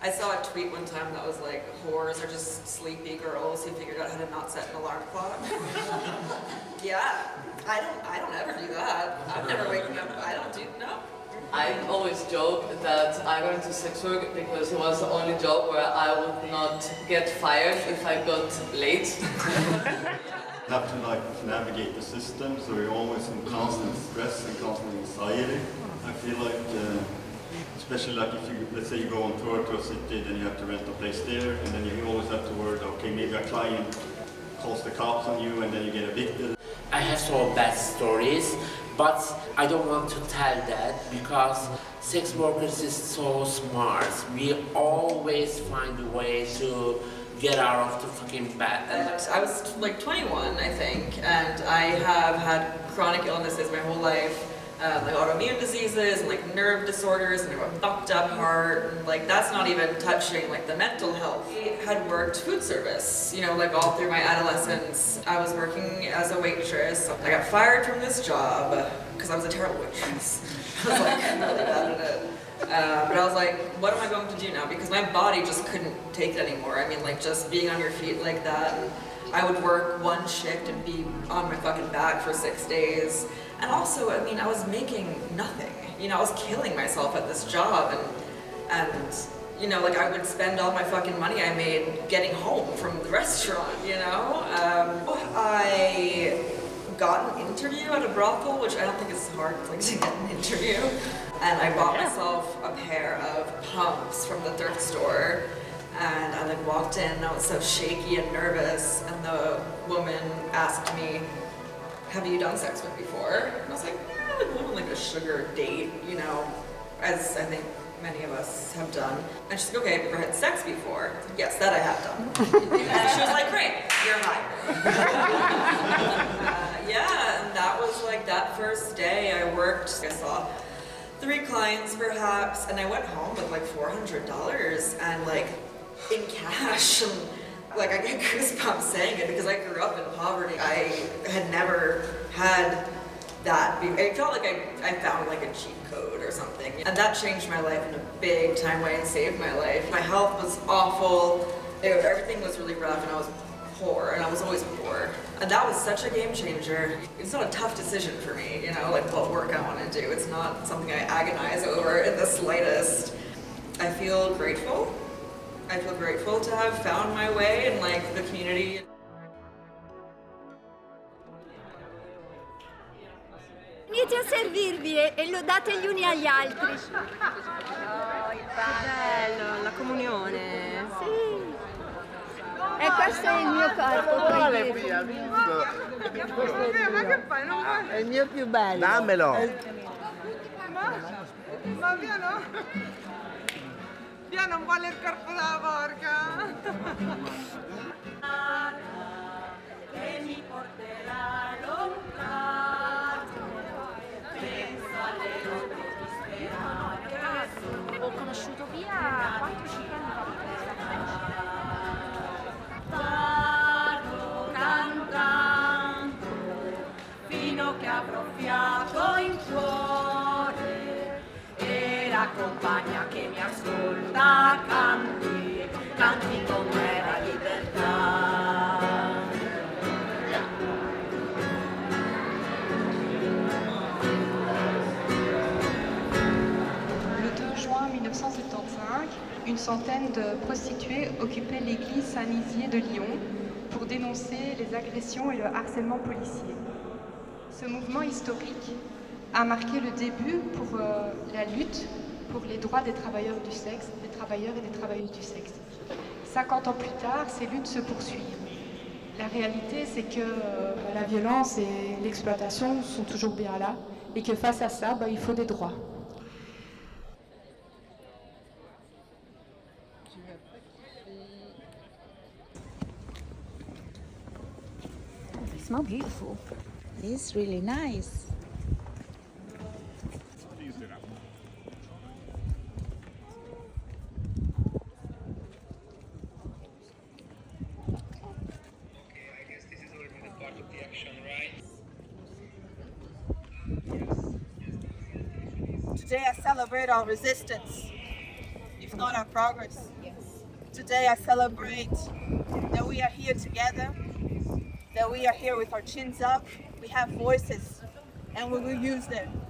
I saw a tweet one time that was like, whores are just sleepy girls who figured out how to not set an alarm clock. Yeah, I don't ever do that. I'm never waking up, no. I always joke that I went to sex work because it was the only job where I would not get fired if I got late. You have to like navigate the system, so you're always in constant stress and constant anxiety. I feel like, especially like if you, let's say you go on tour to a city, then you have to rent a place there, and then you always have to worry, okay, maybe a client calls the cops on you and then you get evicted. I have some bad stories, but I don't want to tell that because sex workers is so smart. We always find a way to get out of the fucking bed. I was like 21, I think, and I have had chronic illnesses my whole life. Like autoimmune diseases and like nerve disorders and a fucked up heart, and like that's not even touching like the mental health. I had worked food service, you know, like all through my adolescence. I was working as a waitress. I got fired from this job because I was a terrible waitress. I was like really bad at it. But I was like, what am I going to do now? Because my body just couldn't take it anymore. I mean, like just being on your feet like that. And I would work one shift and be on my fucking back for 6 days. And also, I mean, I was making nothing. You know, I was killing myself at this job, and you know, like I would spend all my fucking money I made getting home from the restaurant, you know? I got an interview at a brothel, which I don't think is hard like to get an interview. And I bought myself a pair of pumps from the thrift store. And I like walked in and I was so shaky and nervous, and the woman asked me, have you done sex with before? And I was like, like a sugar date, you know, as I think many of us have done. And she's like, okay, have you ever had sex before? I said, yes, that I have done. And she was like, great, you're hired. Yeah, and that was like that first day I worked. I saw 3 clients perhaps, and I went home with like $400 and like in cash. And, like I get goosebumps saying it because I grew up in poverty. I had never had that. I felt like I found like a cheat code or something. And that changed my life in a big time way and saved my life. My health was awful. Everything was really rough, and I was poor, and I was always poor. And that was such a game changer. It's not a tough decision for me, you know, like what work I want to do. It's not something I agonize over in the slightest. I feel grateful. I feel grateful to have found my way in like the community. Venite a servirvi e lo date gli uni agli altri. Oh, che bello, la comunione. Sì. E questo è il mio corpo. Guarda qui, ha visto? Ma che fai? Non vuoi? È il mio più bello. Dammelo. Ma piano? Piano, non vuole il corpo della porca. Che mi porterà lontano, penso alle notti disperate. Ho conosciuto Pia 4-5 anni fa. Vado cantando fino che avrò fiato in cuore, e la compagna che mi ascolta canti, canti con me la libertà. Le 2 juin 1975, une centaine de prostituées occupaient l'église St Nizier de Lyon pour dénoncer les agressions et le harcèlement policier. Ce mouvement historique a marqué le début pour la lutte pour les droits des travailleurs du sexe, des travailleurs et des travailleuses du sexe. 50 ans plus tard, ces luttes se poursuivent. La réalité, c'est que la violence et l'exploitation sont toujours bien là, et que face à ça, il faut des droits. They smell beautiful. It's really nice. Today I celebrate our resistance. not our progress. Today I celebrate that we are here together, that we are here with our chins up, we have voices, and we will use them.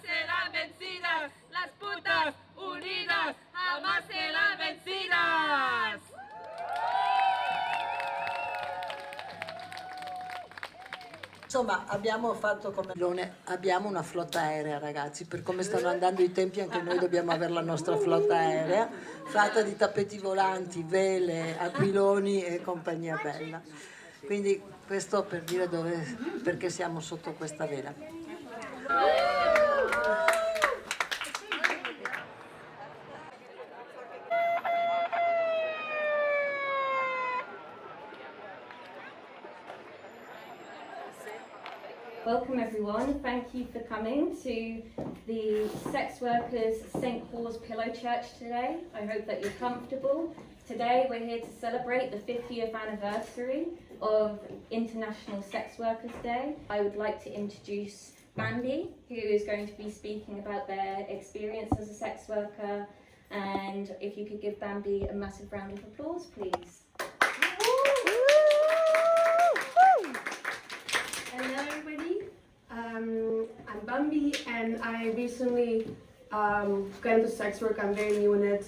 Serán vencidas, las putas unidas jamás serán vencidas. Insomma, abbiamo una flotta aerea, ragazzi, per come stanno andando i tempi anche noi dobbiamo avere la nostra flotta aerea, fatta di tappeti volanti, vele, aquiloni e compagnia bella. Quindi questo per dire perché siamo sotto questa vela. Welcome everyone, thank you for coming to the Sex Workers St Paul's Pillow Church today. I hope that you're comfortable. Today we're here to celebrate the 50th anniversary of International Sex Workers Day. I would like to introduce Bambi, who is going to be speaking about their experience as a sex worker, and if you could give Bambi a massive round of applause, please. Hello everybody, I'm Bambi and I recently got into sex work. I'm very new in it.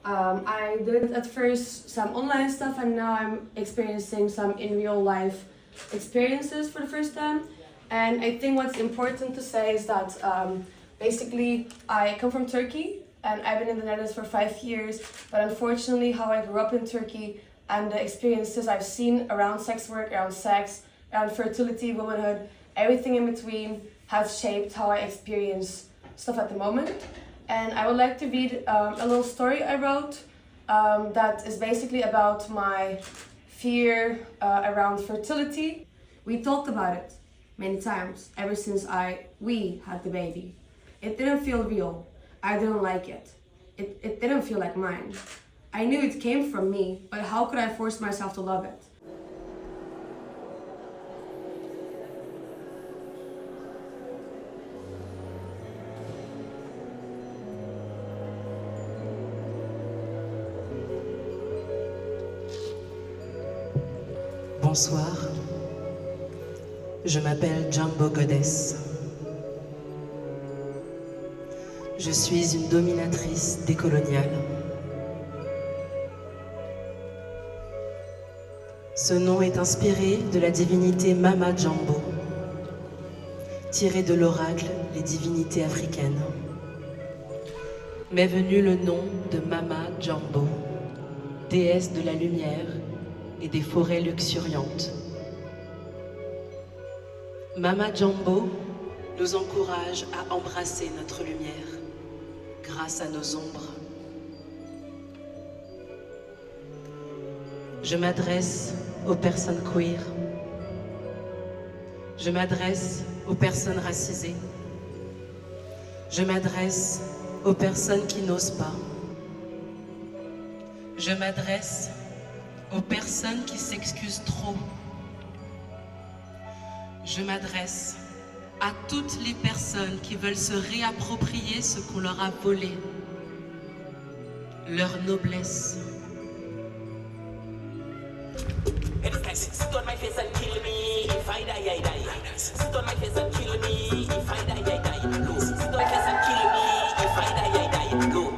I did at first some online stuff and now I'm experiencing some in real life experiences for the first time. And I think what's important to say is that basically I come from Turkey and I've been in the Netherlands for 5 years, but unfortunately how I grew up in Turkey and the experiences I've seen around sex work, around sex, around fertility, womanhood, everything in between has shaped how I experience stuff at the moment. And I would like to read a little story I wrote that is basically about my fear around fertility. We talked about it many times ever since we had the baby. It didn't feel real. I didn't like it. It didn't feel like mine. I knew it came from me, but how could I force myself to love it? Bonsoir, je m'appelle Jumbo Goddess. Je suis une dominatrice décoloniale. Ce nom est inspiré de la divinité Mama Jumbo, tiré de l'oracle Les divinités africaines. M'est venu le nom de Mama Jumbo, déesse de la lumière et des forêts luxuriantes. Mama Jumbo nous encourage à embrasser notre lumière grâce à nos ombres. Je m'adresse aux personnes queer. Je m'adresse aux personnes racisées. Je m'adresse aux personnes qui n'osent pas. Je m'adresse aux personnes qui s'excusent trop. Je m'adresse à toutes les personnes qui veulent se réapproprier ce qu'on leur a volé, leur noblesse. Sit on my face and kill me if I die, I die. Sit on my face and kill me if I die, I die. Go. Sit on my face and kill me if I die, I die. Go.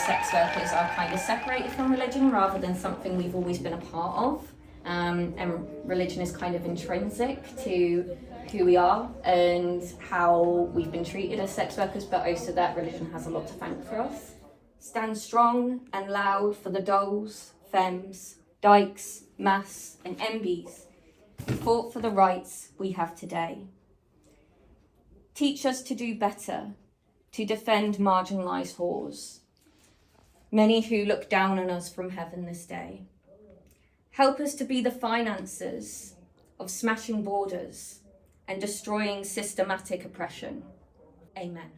Sex workers are kind of separated from religion rather than something we've always been a part of, and religion is kind of intrinsic to who we are and how we've been treated as sex workers, but also that religion has a lot to thank for us. Stand strong and loud for the doles, femmes, dykes, mass and MBs who fought for the rights we have today. Teach us to do better, to defend marginalised whores, many who look down on us from heaven this day. Help us to be the financiers of smashing borders and destroying systematic oppression. Amen.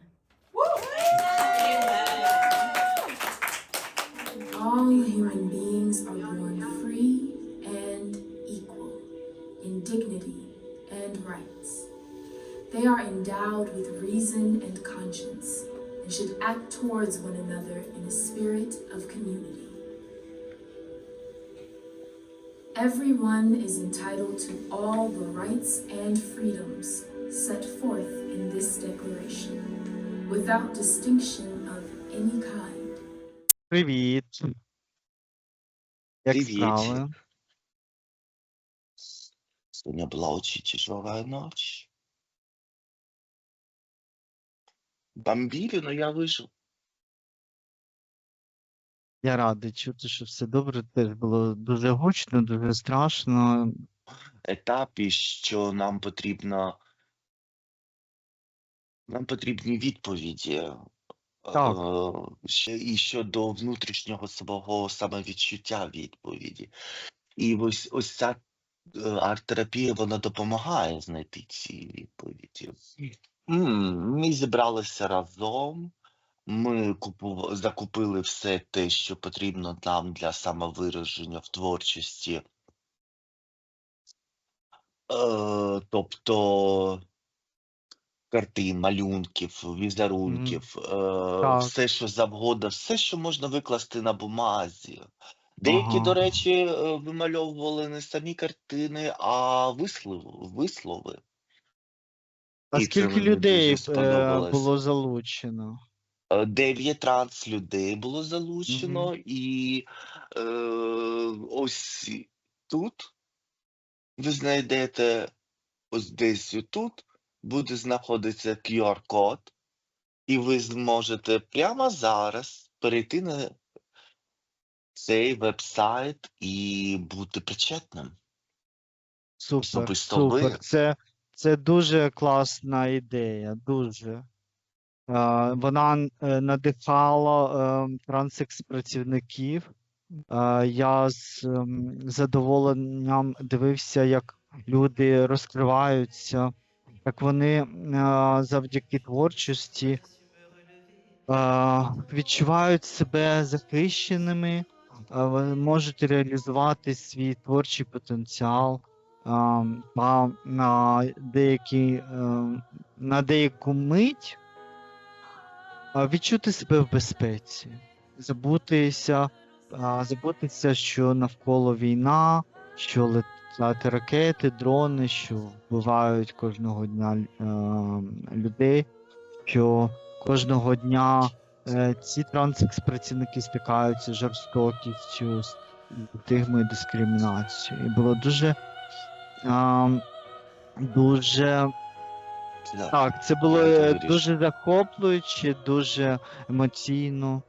All human beings are born free and equal in dignity and rights. They are endowed with reason and conscience and should act towards one another in a spirit of community. Everyone is entitled to all the rights and freedoms set forth in this declaration, without distinction of any kind. Привіт. Як Привет. справи? Сегодня была очень тяжелая ночь. Бомбили, но я выжил. Я радий чути, що все добре. Теж було дуже гучно, дуже страшно. Етапі, що нам потрібні відповіді. Так. І щодо внутрішнього свого самовідчуття відповіді. І ось ця арт-терапія, вона допомагає знайти ці відповіді. Ми зібралися разом, ми закупили все те, що потрібно нам для самовираження в творчості. Тобто картин, малюнків, візерунків, Так. все, що завгодно, все, що можна викласти на бумазі. Деякі, до речі, вимальовували не самі картини, а вислови. А І це скільки мені людей дуже сподобалось. було залучено? 9 людей було залучено, і ось тут ви знайдете, ось десь тут буде знаходитися QR-код, і ви зможете прямо зараз перейти на цей веб-сайт і бути причетним. Супер, Особисто ви. супер. Це дуже класна ідея, дуже. Вона надихала трансекс-працівників. Я з задоволенням дивився, як люди розкриваються, як вони завдяки творчості відчувають себе захищеними, можуть реалізувати свій творчий потенціал, на деяку мить відчути себе в безпеці, забутися, що навколо війна, що летять ракети, дрони, що вбивають кожного дня людей, що кожного дня ці трансекс-працівники стикаються з жорстокістю, стигмою, дискримінацією. І було дуже так, це було дуже захоплююче, дуже емоційно.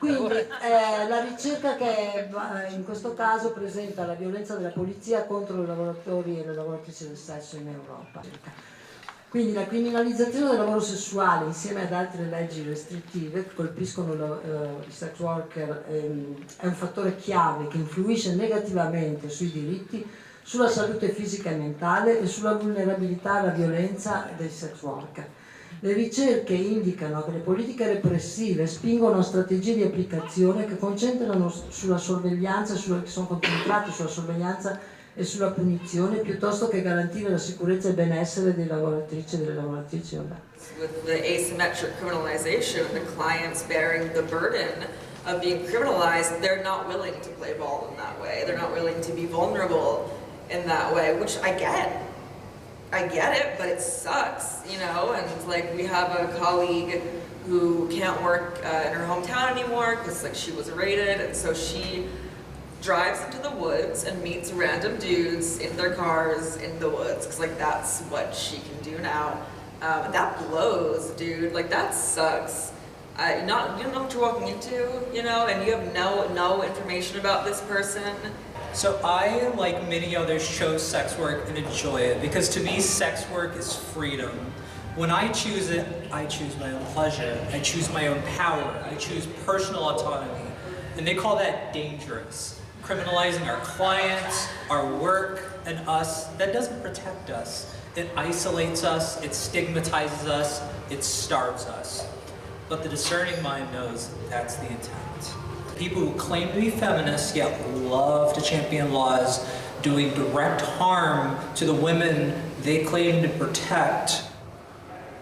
Quindi la ricerca che in questo caso presenta la violenza della polizia contro i lavoratori e le lavoratrici del sesso in Europa. Quindi la criminalizzazione del lavoro sessuale insieme ad altre leggi restrittive che colpiscono i sex worker è un fattore chiave che influisce negativamente sui diritti, sulla salute fisica e mentale e sulla vulnerabilità alla violenza dei sex worker. Le ricerche indicano che le politiche repressive spingono a strategie di applicazione che concentrano sulla sorveglianza, che sono concentrate sulla sorveglianza e sulla punizione piuttosto che garantire la sicurezza e il benessere dei lavoratrici e delle lavoratrici. With the asymmetric criminalization, the clients bearing the burden of being criminalized, they're not willing to play ball in that way. They're not willing to be vulnerable in that way, which I get it, but it sucks, you know. And like, we have a colleague who can't work in her hometown anymore because like she was raided, and so she drives into the woods and meets random dudes in their cars in the woods because like that's what she can do now. That blows, dude. Like, that sucks. You don't know what you're walking into, you know, and you have no information about this person. So I, like many others, chose sex work and enjoy it because to me, sex work is freedom. When I choose it, I choose my own pleasure. I choose my own power. I choose personal autonomy. And they call that dangerous. Criminalizing our clients, our work, and us, that doesn't protect us. It isolates us, it stigmatizes us, it starves us. But the discerning mind knows that's the intent. People who claim to be feminists yet love to champion laws doing direct harm to the women they claim to protect.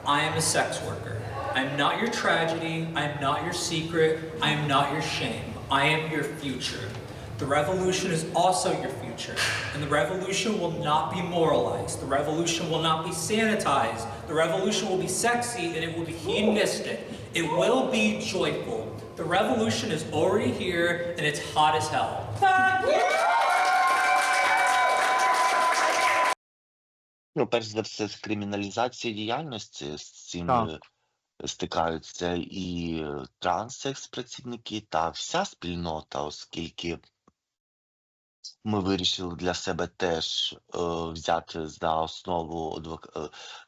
I am a sex worker. I'm not your tragedy, I'm not your secret, I am not your shame. I am your future. The revolution is also your future, and the revolution will not be moralized. The revolution will not be sanitized. The revolution will be sexy, and it will be hedonistic. It will be joyful. The revolution is already here, and it's hot as hell. Ну, перш за все, з криміналізацією діяльності з цим Так. стикаються і транссекс-працівники, та вся спільнота, оскільки ми вирішили для себе теж взяти за основу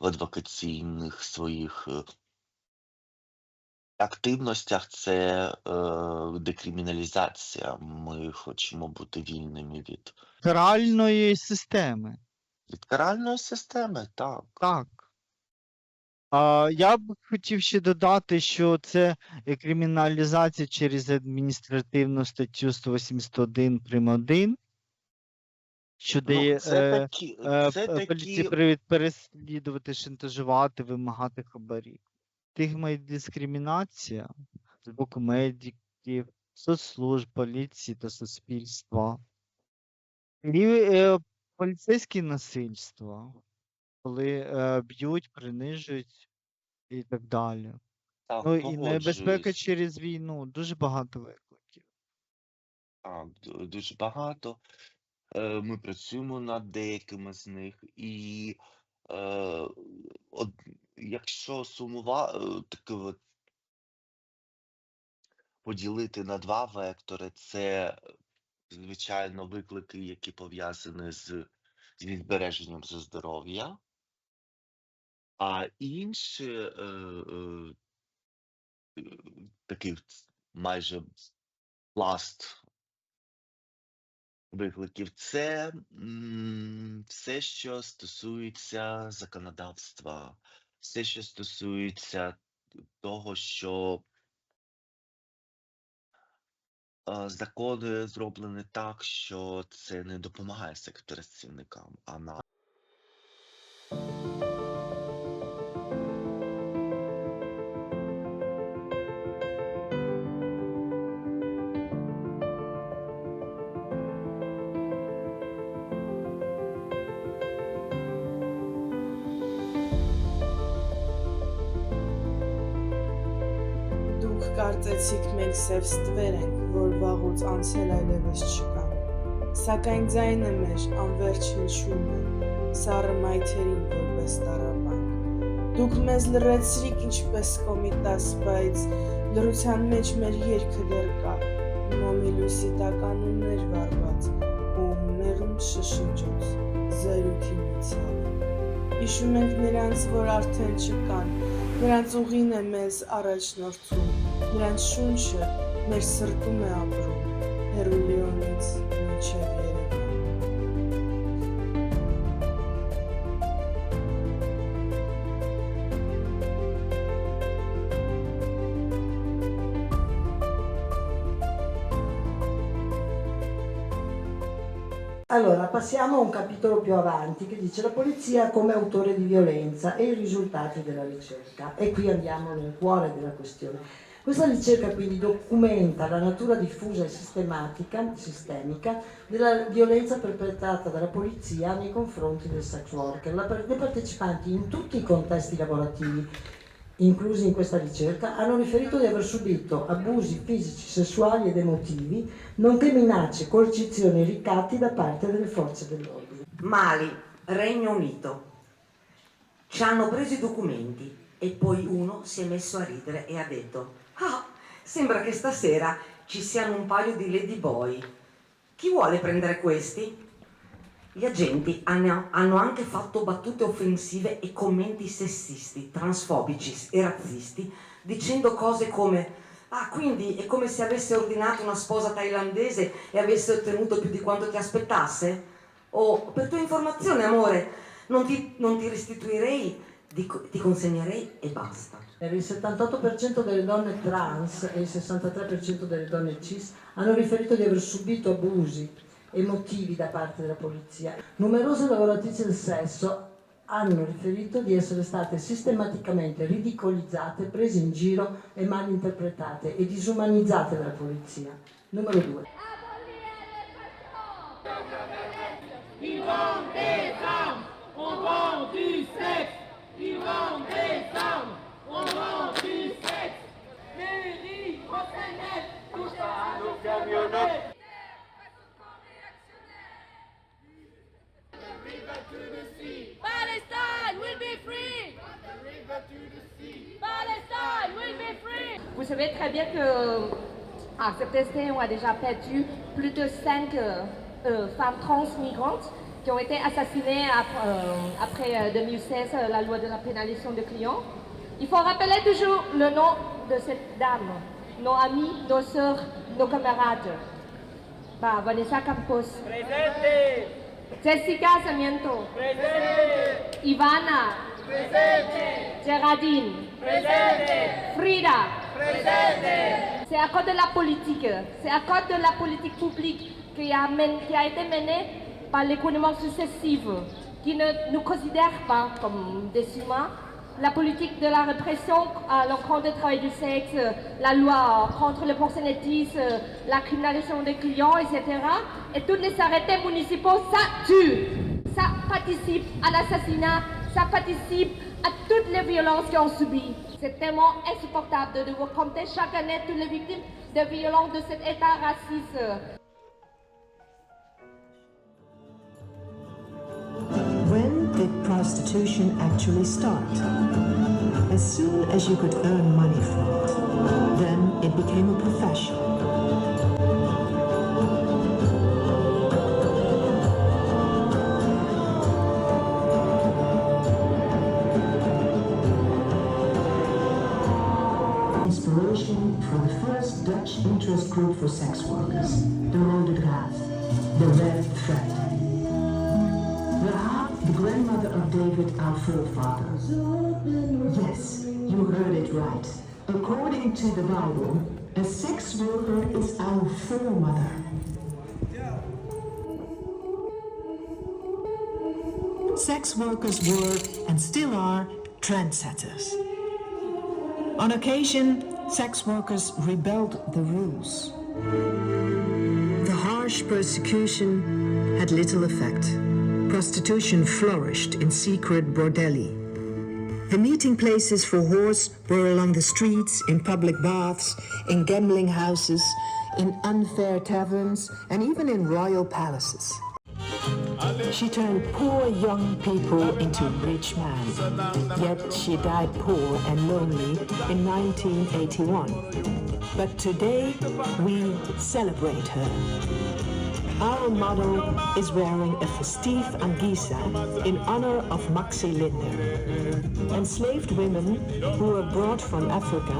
в адвокаційних своїх активностях це декриміналізація. Ми хочемо бути вільними від Каральної системи. каральної системи, так. Так. Я б хотів ще додати, що це криміналізація через адміністративну статтю 181 прим. 1, що дає поліції привід переслідувати, шантажувати, вимагати хабарів. Стигма і дискримінація з боку медиків, соцслужб, поліції та суспільства. І поліцейське насильство, коли б'ють, принижують і так далі. Так, Ну і небезпека погоджуюсь. через війну, дуже багато викликів. Так, дуже багато. Ми працюємо над деякими з них, і якщо поділити на два вектори, це, звичайно, виклики, які пов'язані зі збереженням здоров'я, а інший такий майже пласт викликів – це все, що стосується законодавства, все, що стосується того, що закони зроблені так, що це не допомагає секс-працівникам, а на Դուք կարծեցիք մենք սև ստվեր ենք, որ վաղուց անցել այլևս չկան, սակայն ձայնը մեր անվերջ հնչում է, սառը մայթերին որպես տառապանք։ Դուք մեզ լռեցրիք ինչպես կոմիտաս, բայց լռության մեջ մեր երգը դեռ կա, մոմի լույսի տականուններ վառված ու մեղմ շշնջոց, զայրույթի միցյալ։ Հիշում ենք նրանց, որ արդեն չկան, նրանց ուղին է մեզ առաջնորդում, նրանց շունչը մեր սրտում է ապրում, հեռու Լիոնից մինչև Երևան։ Allora, passiamo a un capitolo più avanti che dice la polizia come autore di violenza e i risultati della ricerca. E qui andiamo nel cuore della questione. Questa ricerca quindi documenta la natura diffusa e sistemica della violenza perpetrata dalla polizia nei confronti del sex worker. Le partecipanti in tutti i contesti lavorativi inclusi in questa ricerca, hanno riferito di aver subito abusi fisici, sessuali ed emotivi, nonché minacce, coercizioni e ricatti da parte delle forze dell'ordine. Mali, Regno Unito. Ci hanno preso i documenti e poi uno si è messo a ridere e ha detto: "Ah, sembra che stasera ci siano un paio di ladyboy. Chi vuole prendere questi?" Gli agenti hanno anche fatto battute offensive e commenti sessisti, transfobici e razzisti, dicendo cose come: "Ah, quindi è come se avesse ordinato una sposa thailandese e avesse ottenuto più di quanto ti aspettasse?" O: "Per tua informazione, amore, non ti restituirei, ti consegnerei e basta." Per il 78% delle donne trans e il 63% delle donne cis hanno riferito di aver subito abusi emotivi da parte della polizia. Numerose lavoratrici del sesso hanno riferito di essere state sistematicamente ridicolizzate, prese in giro e mal interpretate e disumanizzate dalla polizia. Numero 2. Ils vendent des armes, on vend du sexe. Ils vendent des armes, on vend du sexe. Mairie, Rossellette, touche pas à nos camionnettes. Palestine will be free. Palestine will be free. Vous savez très bien que à cet instant, on a déjà perdu plus de 5 femmes trans migrantes qui ont été assassinées après 2016, la loi de la pénalisation des clients. Il faut rappeler toujours le nom de cette dame, nos amis, nos sœurs, nos camarades. Vanessa Campos. Presente. Jessica Sarmiento. Presente. Ivana. Presente. Geraldine. Presente. Frida. Presente. C'est à cause de la politique, c'est à cause de la politique publique qui a été menée par les gouvernements successifs qui ne nous considèrent pas comme des humains. La politique de la répression à l'encontre du travail du sexe, la loi contre le proxénétisme, la criminalisation des clients, etc. Et tous les arrêtés municipaux, ça tue. Ça participe à l'assassinat, ça participe à toutes les violences qu'ils ont subies. C'est tellement insupportable de devoir compter chaque année toutes les victimes de violences de cet état raciste. When did prostitution actually start? As soon as you could earn money from it, then it became a profession. Inspiration from the first Dutch interest group for sex workers, the Rode Draad, the Red Thread. The grandmother of David, our forefather. Yes, you heard it right. According to the Bible, a sex worker is our foremother. Sex workers were, and still are, trendsetters. On occasion, sex workers rebelled the rules. The harsh persecution had little effect. Prostitution flourished in secret bordelli. The meeting places for whores were along the streets, in public baths, in gambling houses, in unfair taverns, and even in royal palaces. She turned poor young people into rich men, yet she died poor and lonely in 1981. But today, we celebrate her. Our model is wearing a festive anguissa in honor of Maxi Linder. Enslaved women who were brought from Africa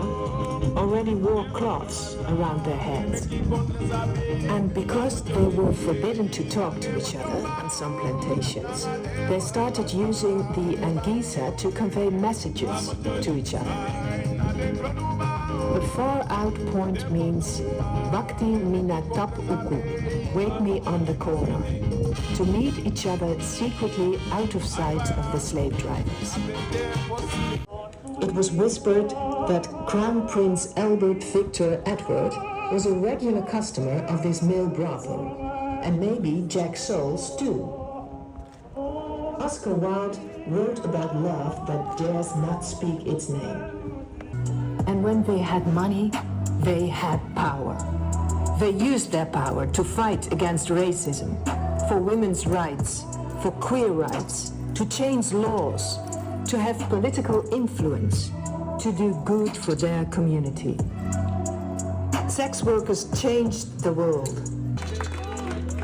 already wore cloths around their heads. And because they were forbidden to talk to each other on some plantations, they started using the anguissa to convey messages to each other. The far out point means Bhakti Mina Tap Uku, wait me on the corner, to meet each other secretly out of sight of the slave drivers. It was whispered that Crown Prince Albert Victor Edward was a regular customer of this male brothel, and maybe Jack Soles too. Oscar Wilde wrote about love that dares not speak its name. And when they had money, they had power. They used their power to fight against racism, for women's rights, for queer rights, to change laws, to have political influence, to do good for their community. Sex workers changed the world.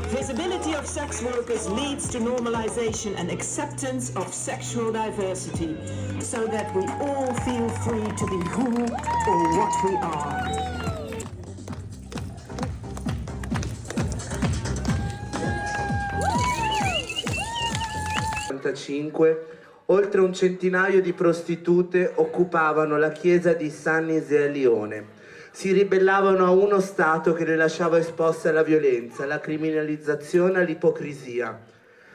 Visibility of sex workers leads to normalization and acceptance of sexual diversity, so that we all feel free to be who or what we are. Oltre un centinaio di prostitute occupavano la chiesa di St Nizier a Lione. Si ribellavano a uno Stato che le lasciava esposte alla violenza, alla criminalizzazione, all'ipocrisia.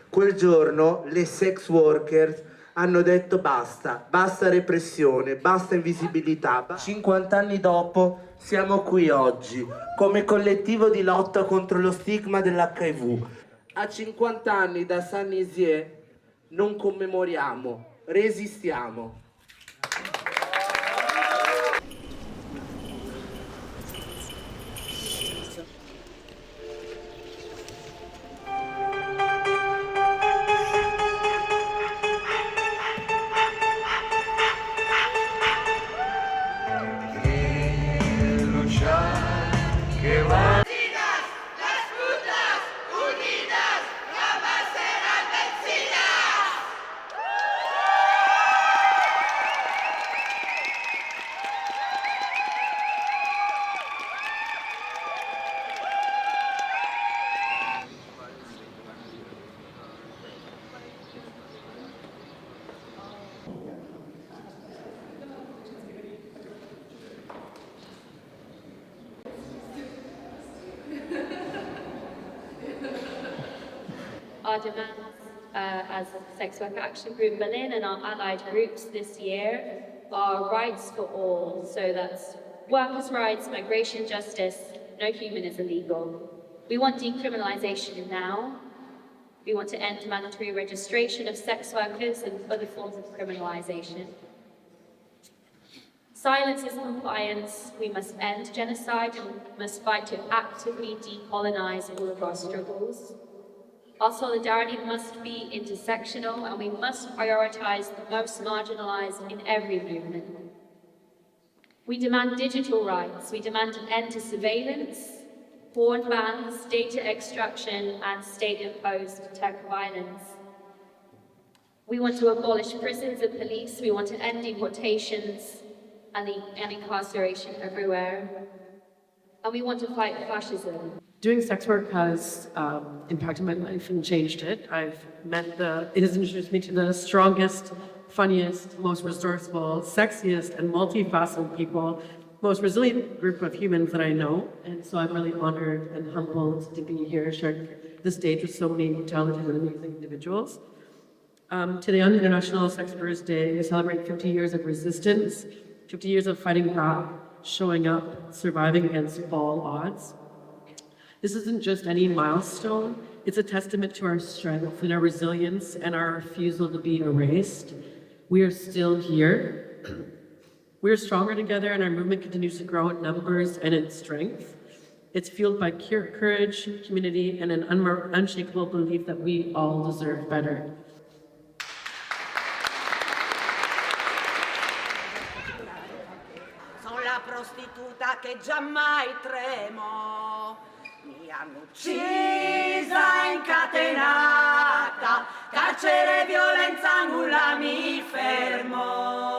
Quel giorno le sex workers hanno detto basta, basta repressione, basta invisibilità. 50 anni dopo siamo qui oggi, come collettivo di lotta contro lo stigma dell'HIV. A 50 anni da St Nizier non commemoriamo, resistiamo. Our demands as a sex worker action group Berlin and our allied groups this year are rights for all. So that's workers' rights, migration justice, no human is illegal. We want decriminalization now. We want to end mandatory registration of sex workers and other forms of criminalization. Silence is compliance. We must end genocide and we must fight to actively decolonize all of our struggles. Our solidarity must be intersectional and we must prioritize the most marginalized in every movement. We demand digital rights. We demand an end to surveillance, porn bans, data extraction, and state-imposed tech violence. We want to abolish prisons and police. We want to end deportations and incarceration everywhere. And we want to fight fascism. Doing sex work has impacted my life and changed it. It has introduced me to the strongest, funniest, most resourceful, sexiest, and multifaceted people, most resilient group of humans that I know. And so I'm really honored and humbled to be here sharing the stage with so many talented and amazing individuals. Today on International Sex Workers Day, we celebrate 50 years of resistance, 50 years of fighting back, showing up, surviving against all odds. This isn't just any milestone, it's a testament to our strength and our resilience and our refusal to be erased. We are still here. We are stronger together and our movement continues to grow in numbers and in strength. It's fueled by courage, community, and an unshakable belief that we all deserve better. Sono la prostituta che giammai tremo. Mi hanno uccisa incatenata, carcere e violenza nulla mi fermo.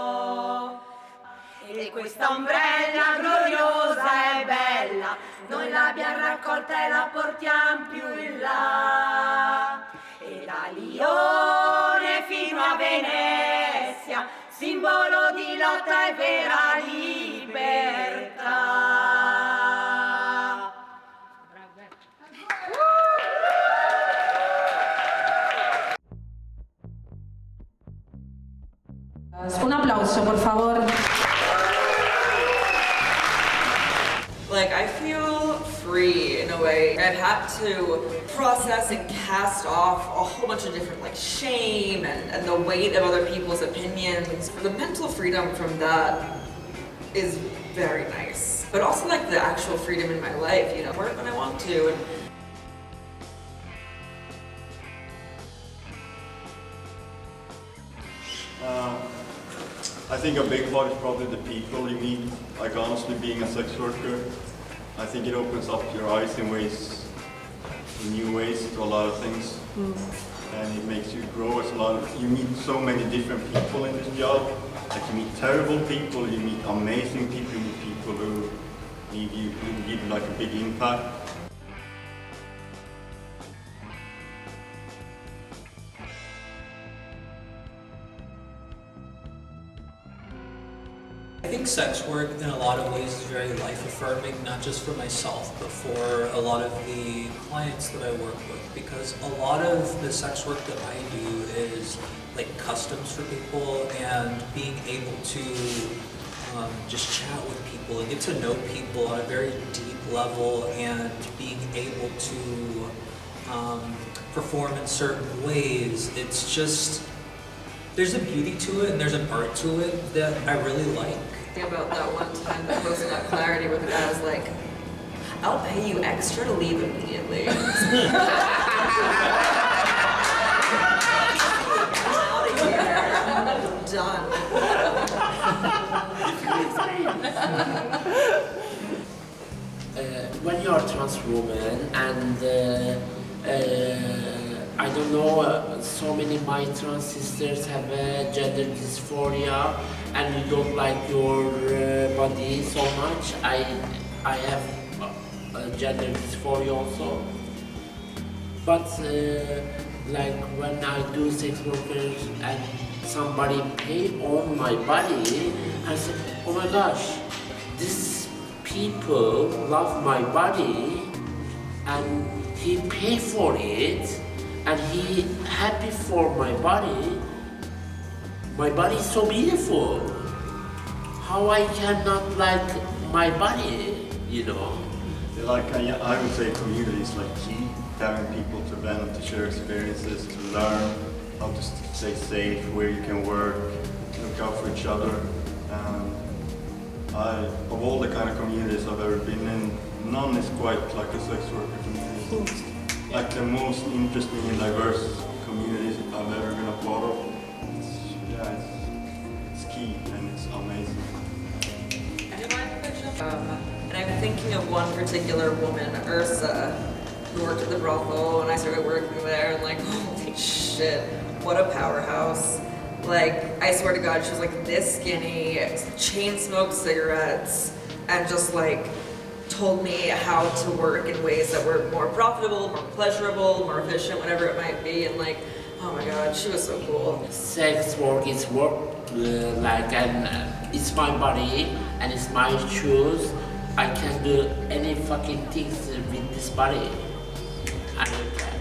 E questa ombrella gloriosa e bella, noi l'abbiamo raccolta e la portiamo più in là. E da Lione fino a Venezia, simbolo di lotta e vera libertà. Un applauso, por favor. Like, I feel free in a way. I've had to process and cast off a whole bunch of different, like, shame and the weight of other people's opinions. The mental freedom from that is very nice. But also, like, the actual freedom in my life, you know, work when I want to. I think a big part is probably the people you meet. Like, honestly, being a sex worker, I think it opens up your eyes in new ways to a lot of things. And it makes you grow as you meet so many different people in this job. Like, you meet terrible people, you meet amazing people, you meet people who give you like a big impact. I think sex work in a lot of ways is very life-affirming, not just for myself, but for a lot of the clients that I work with, because a lot of the sex work that I do is like customs for people and being able to just chat with people and get to know people on a very deep level and being able to perform in certain ways. It's just, there's a beauty to it and there's an art to it that I really like. About that one time that posted that clarity where the guy was like, I'll pay you extra to leave immediately. Out of here. Done. When you are a trans woman and I don't know, so many of my trans sisters have gender dysphoria and you don't like your body so much. I have gender dysphoria also. But like when I do sex workers and somebody pay on my body, I say, oh my gosh, these people love my body and he paid for it and he happy for my body. My body is so beautiful. How I cannot like my body, you know? Like, I would say community is like key. Having people to vent, to share experiences, to learn how to stay safe, where you can work, look out for each other. Of all the kind of communities I've ever been in, none is quite like a sex worker community. Like the most interesting and diverse communities I've ever been a part of. It's key and it's amazing. And I'm thinking of one particular woman, Ursa, who worked at the brothel when I started working there, and like, holy shit, what a powerhouse. Like, I swear to God, she was like this skinny, chain smoked cigarettes, and just like told me how to work in ways that were more profitable, more pleasurable, more efficient, whatever it might be, and like, oh my God, she was so cool. Sex work is work, it's my body and it's my choice. I can do any fucking things with this body. I don't care.